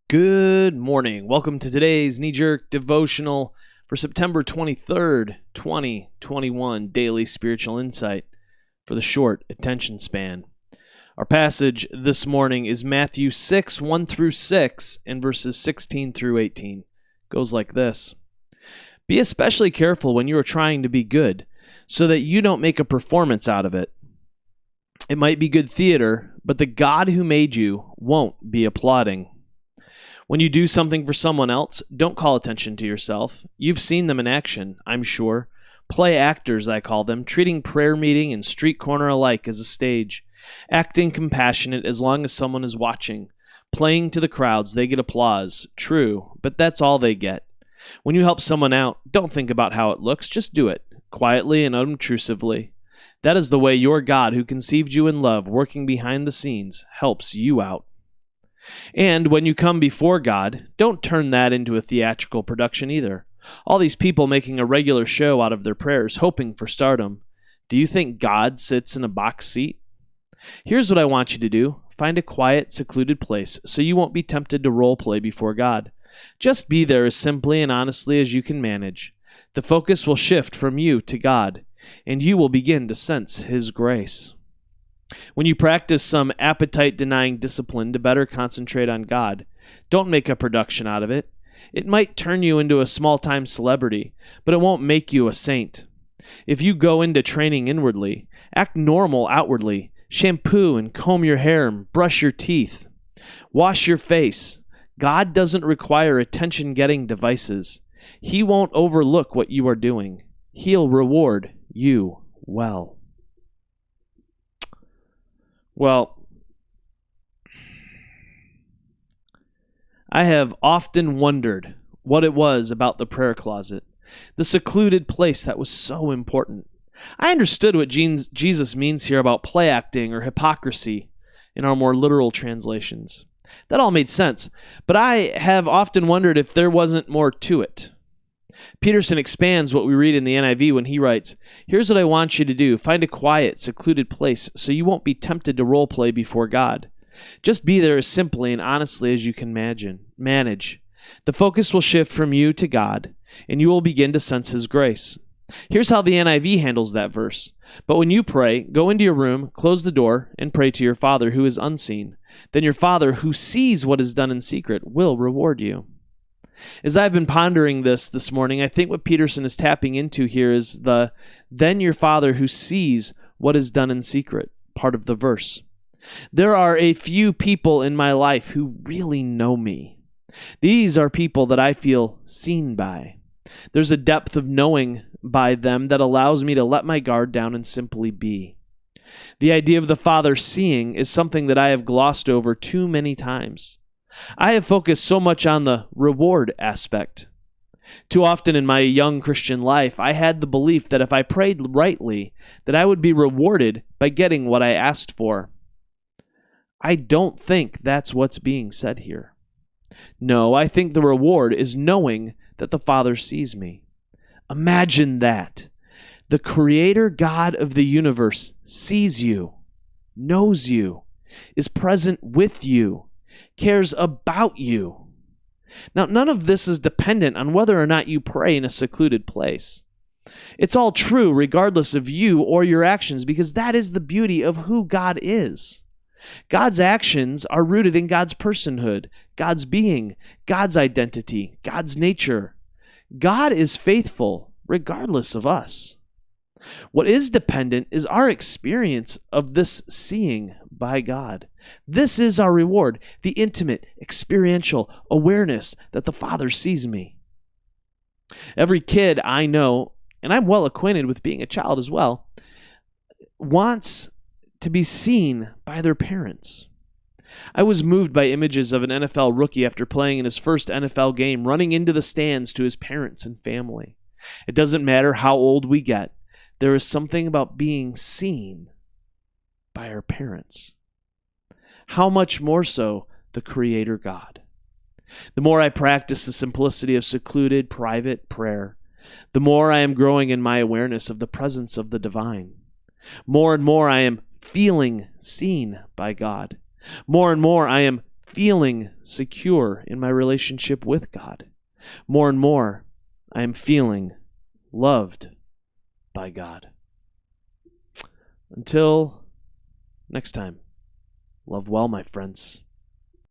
Good morning. Welcome to today's knee-jerk devotional for September 23rd, 2021, Daily Spiritual Insight for the short attention span. Our passage this morning is Matthew 6, 1 through 6, and verses 16 through 18. It goes like this. Be especially careful when you are trying to be good, so that you don't make a performance out of it. It might be good theater, but the God who made you won't be applauding. When you do something for someone else, don't call attention to yourself. You've seen them in action, I'm sure. Play actors, I call them, treating prayer meeting and street corner alike as a stage. Acting compassionate as long as someone is watching. Playing to the crowds, they get applause. True, but that's all they get. When you help someone out, don't think about how it looks, just do it, quietly and unobtrusively. That is the way your God, who conceived you in love, working behind the scenes, helps you out. And when you come before God, don't turn that into a theatrical production either. All these people making a regular show out of their prayers, hoping for stardom. Do you think God sits in a box seat? Here's what I want you to do. Find a quiet, secluded place so you won't be tempted to role play before God. Just be there as simply and honestly as you can manage. The focus will shift from you to God, and you will begin to sense His grace. When you practice some appetite-denying discipline to better concentrate on God, don't make a production out of it. It might turn you into a small-time celebrity, but it won't make you a saint. If you go into training inwardly, act normal outwardly, shampoo and comb your hair and brush your teeth, wash your face. God doesn't require attention-getting devices. He won't overlook what you are doing. He'll reward you well. Well, I have often wondered what it was about the prayer closet, the secluded place that was so important. I understood what Jesus means here about play acting or hypocrisy in our more literal translations. That all made sense, but I have often wondered if there wasn't more to it. Peterson expands what we read in the NIV when he writes, "Here's what I want you to do. Find a quiet, secluded place so you won't be tempted to role play before God. Just be there as simply and honestly as you can manage. The focus will shift from you to God, and you will begin to sense His grace." Here's how the NIV handles that verse. "But when you pray, go into your room, close the door, and pray to your Father who is unseen. Then your Father who sees what is done in secret will reward you." As I've been pondering this morning, I think what Peterson is tapping into here is the "then your Father who sees what is done in secret" part of the verse. There are a few people in my life who really know me. These are people that I feel seen by. There's a depth of knowing by them that allows me to let my guard down and simply be. The idea of the Father seeing is something that I have glossed over too many times. I have focused so much on the reward aspect. Too often in my young Christian life, I had the belief that if I prayed rightly, that I would be rewarded by getting what I asked for. I don't think that's what's being said here. No, I think the reward is knowing that the Father sees me. Imagine that. The Creator God of the universe sees you, knows you, is present with you, cares about you. Now, none of this is dependent on whether or not you pray in a secluded place. It's all true regardless of you or your actions, because that is the beauty of who God is. God's actions are rooted in God's personhood, God's being, God's identity, God's nature. God is faithful regardless of us. What is dependent is our experience of this seeing by God. This is our reward, the intimate, experiential awareness that the Father sees me. Every kid I know, and I'm well acquainted with being a child as well, wants to be seen by their parents. I was moved by images of an NFL rookie after playing in his first NFL game, running into the stands to his parents and family. It doesn't matter how old we get, there is something about being seen by our parents. How much more so the Creator God? The more I practice the simplicity of secluded, private prayer, the more I am growing in my awareness of the presence of the divine. More and more I am feeling seen by God. More and more I am feeling secure in my relationship with God. More and more, I am feeling loved by God. Until next time, love well, my friends.